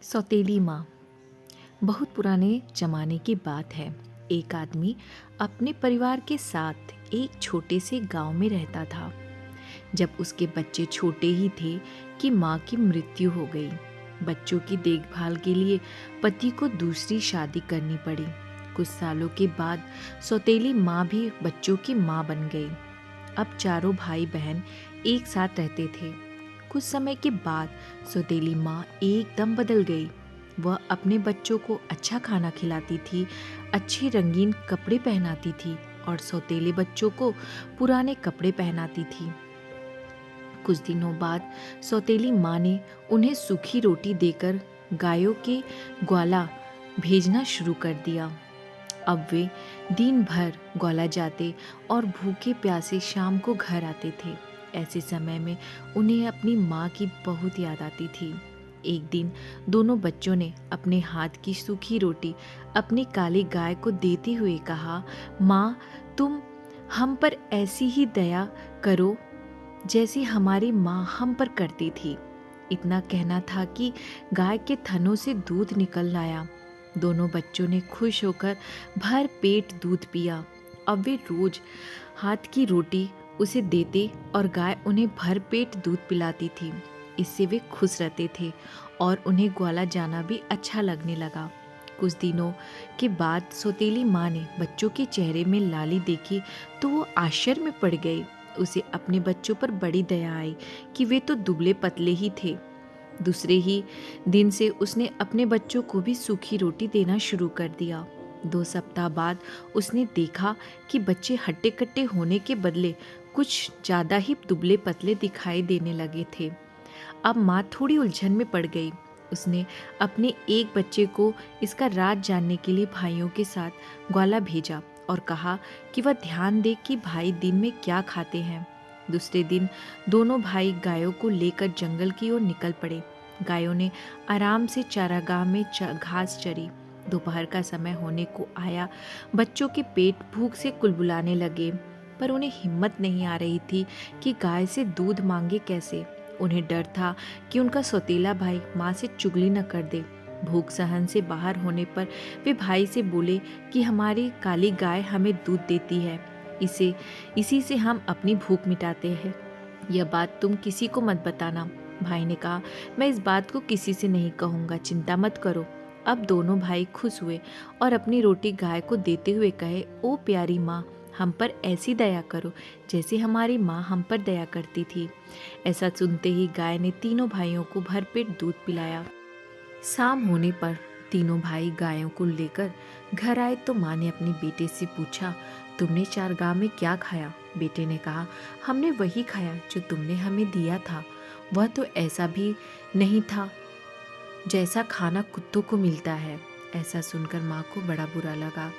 सौतेली माँ। बहुत पुराने जमाने की बात है। एक आदमी अपने परिवार के साथ एक छोटे से गांव में रहता था। जब उसके बच्चे छोटे ही थे कि माँ की मृत्यु हो गई। बच्चों की देखभाल के लिए पति को दूसरी शादी करनी पड़ी। कुछ सालों के बाद सौतेली माँ भी बच्चों की माँ बन गई। अब चारों भाई बहन एक साथ रहते थे। कुछ समय के बाद सौतेली माँ एकदम बदल गई। वह अपने बच्चों को अच्छा खाना खिलाती थी, अच्छे रंगीन कपड़े पहनाती थी और सौतेले बच्चों को पुराने कपड़े पहनाती थी। कुछ दिनों बाद सौतेली माँ ने उन्हें सूखी रोटी देकर गायों के ग्वाला भेजना शुरू कर दिया। अब वे दिन भर ग्वाला जाते और भूखे प्यासे शाम को घर आते थे। ऐसे समय में उन्हें अपनी माँ की बहुत याद आती थी। एक दिन दोनों बच्चों ने अपने हाथ की सूखी रोटी अपनी काली गाय को देते हुए कहा, माँ, तुम हम पर ऐसी ही दया करो जैसी हमारी माँ हम पर करती थी। इतना कहना था कि गाय के थनों से दूध निकल आया। दोनों बच्चों ने खुश होकर भर पेट दूध पिया। अब वे रोज हाथ की रोटी उसे देते और गाय उन्हें भर पेट दूध पिलाती थी। इससे वे खुश रहते थे और उन्हें ग्वाला जाना भी अच्छा लगने लगा। कुछ दिनों के बाद सौतेली माँ ने बच्चों के चेहरे में लाली देखी तो वो आश्चर्य में पड़ गई। उसे अपने बच्चों पर बड़ी दया आई कि वे तो दुबले पतले ही थे। दूसरे ही दिन से उसने अपने बच्चों को भी सूखी रोटी देना शुरू कर दिया। 2 सप्ताह बाद उसने देखा कि बच्चे हट्टे कट्टे होने के बदले कुछ ज़्यादा ही दुबले पतले दिखाई देने लगे थे। अब माँ थोड़ी उलझन में पड़ गई। उसने अपने एक बच्चे को इसका राज जानने के लिए भाइयों के साथ ग्वाला भेजा और कहा कि वह ध्यान दे कि भाई दिन में क्या खाते हैं। दूसरे दिन दोनों भाई गायों को लेकर जंगल की ओर निकल पड़े। गायों ने आराम से चारागाह में घास चरी। दोपहर का समय होने को आया। बच्चों के पेट भूख से कुलबुलाने लगे, पर उन्हें हिम्मत नहीं आ रही थी कि गाय से दूध मांगे कैसे। उन्हें डर था कि उनका सौतेला भाई माँ से चुगली न कर दे। भूख सहन से बाहर होने पर वे भाई से बोले कि हमारी काली गाय हमें दूध देती है, इसी से हम अपनी भूख मिटाते हैं। यह बात तुम किसी को मत बताना। भाई ने कहा, मैं इस बात को किसी से नहीं कहूँगा, चिंता मत करो। अब दोनों भाई खुश हुए और अपनी रोटी गाय को देते हुए कहे, ओ प्यारी माँ, हम पर ऐसी दया करो जैसे हमारी माँ हम पर दया करती थी। ऐसा सुनते ही गाय ने तीनों भाइयों को भरपेट दूध पिलाया। शाम होने पर तीनों भाई गायों को लेकर घर आए तो माँ ने अपने बेटे से पूछा, तुमने चारगाह में क्या खाया? बेटे ने कहा, हमने वही खाया जो तुमने हमें दिया था। वह तो ऐसा भी नहीं था जैसा खाना कुत्तों को मिलता है। ऐसा सुनकर माँ को बड़ा बुरा लगा।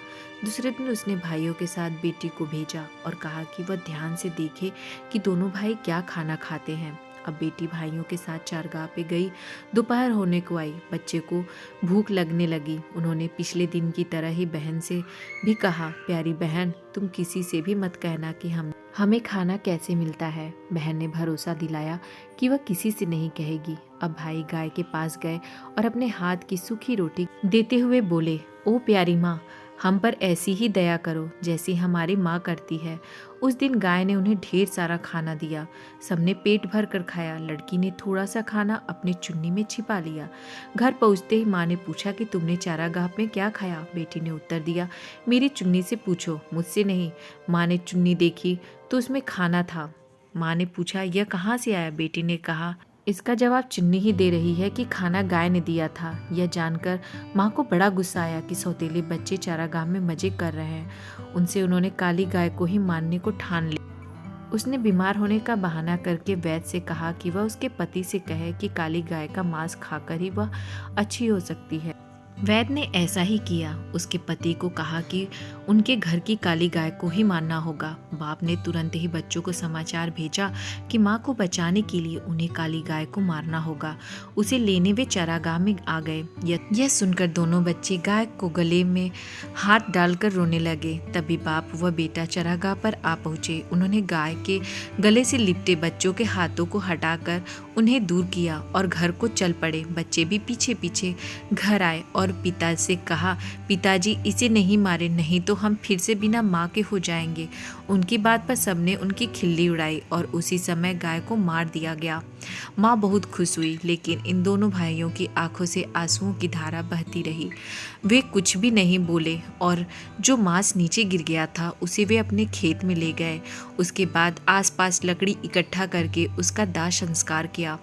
दूसरे दिन उसने भाइयों के साथ बेटी को भेजा और कहा कि वह ध्यान से देखे कि दोनों भाई क्या खाना खाते हैं। अब बेटी भाइयों के साथ चारगाह पे गई। दोपहर होने को आई। बच्चे को भूख लगने लगी। उन्होंने पिछले दिन की तरह ही बहन से भी कहा, प्यारी बहन, तुम किसी से भी मत कहना कि हमें खाना कैसे मिलता है। बहन ने भरोसा दिलाया कि वह किसी से नहीं कहेगी। अब भाई गाय के पास गए और अपने हाथ की सूखी रोटी देते हुए बोले, ओ प्यारी माँ, हम पर ऐसी ही दया करो जैसी हमारी माँ करती है। उस दिन गाय ने उन्हें ढेर सारा खाना दिया। सबने पेट भर कर खाया। लड़की ने थोड़ा सा खाना अपनी चुन्नी में छिपा लिया। घर पहुँचते ही माँ ने पूछा कि तुमने चारागाह में क्या खाया? बेटी ने उत्तर दिया, मेरी चुन्नी से पूछो, मुझसे नहीं। माँ ने चुन्नी देखी तो उसमें खाना था। माँ ने पूछा, यह कहाँ से आया? बेटी ने कहा, इसका जवाब चुन्नी ही दे रही है कि खाना गाय ने दिया था। यह जानकर माँ को बड़ा गुस्सा आया कि सौतेले बच्चे चारागाह में मजे कर रहे हैं। उन्होंने काली गाय को ही मारने को ठान लिया। उसने बीमार होने का बहाना करके वैद्य से कहा कि वह उसके पति से कहे कि काली गाय का मांस खाकर ही वह अच्छी हो सकती है। वैद्य ने ऐसा ही किया। उसके पति को कहा कि उनके घर की काली गाय को ही मारना होगा। बाप ने तुरंत ही बच्चों को समाचार भेजा कि माँ को बचाने के लिए उन्हें काली गाय को मारना होगा। उसे लेने वे चरागाह में आ गए। यह सुनकर दोनों बच्चे गाय को गले में हाथ डालकर रोने लगे। तभी बाप व बेटा चरागाह पर आ पहुंचे। उन्होंने गाय के गले से लिपटे बच्चों के हाथों को हटाकर उन्हें दूर किया और घर को चल पड़े। बच्चे भी पीछे पीछे घर आए और पिता से कहा, पिताजी इसे नहीं मारे, नहीं तो हम फिर से बिना माँ के हो जाएंगे। उनकी बात पर सबने उनकी खिल्ली उड़ाई और उसी समय गाय को मार दिया गया। माँ बहुत खुश हुई, लेकिन इन दोनों भाइयों की आंखों से आंसुओं की धारा बहती रही। वे कुछ भी नहीं बोले और जो मांस नीचे गिर गया था उसे वे अपने खेत में ले गए। उसके बाद आसपास लकड़ी इकट्ठा करके उसका दाह संस्कार किया।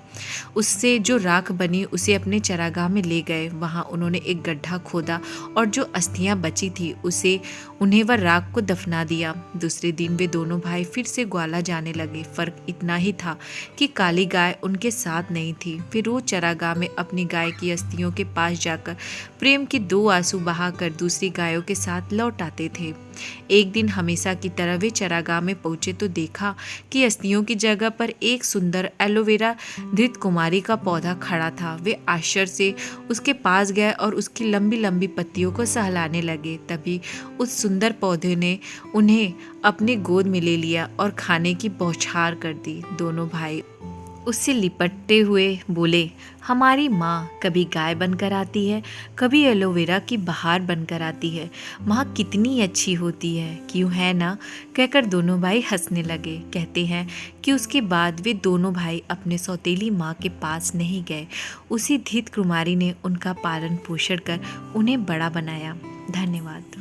उससे जो राख बनी उसे अपने चरागाह में ले गए। वहां उन्होंने एक गड्ढा खोदा और जो अस्थियां बची थी उसे उन्हें वह राख को दफना दिया। दूसरे दिन वे दोनों भाई फिर से ग्वाला जाने लगे। फर्क इतना ही था कि काली गाय उनके साथ नहीं थी। वे रोज चरागाह में अपनी गाय की अस्थियों के पास जाकर प्रेम के 2 आंसू बहाकर दूसरी गायों के साथ लौट आते थे। एक दिन हमेशा की तरह वे चरागाह में पहुंचे तो देखा कि अस्थियों की जगह पर एक सुंदर एलोवेरा धृत कुमारी का पौधा खड़ा था। वे आश्चर्य से उसके पास गए और उसकी लंबी लंबी पत्तियों को सहलाने लगे। तभी उस सुंदर पौधे ने उन्हें अपने गोद में ले लिया और खाने की बौछार कर दी। दोनों भाई उससे लिपटते हुए बोले, हमारी माँ कभी गाय बनकर आती है, कभी एलोवेरा की बहार बनकर आती है। माँ कितनी अच्छी होती है, क्यों है ना? कहकर दोनों भाई हंसने लगे। कहते हैं कि उसके बाद वे दोनों भाई अपने सौतेली माँ के पास नहीं गए। उसी धृत कुमारी ने उनका पालन पोषण कर उन्हें बड़ा बनाया। धन्यवाद।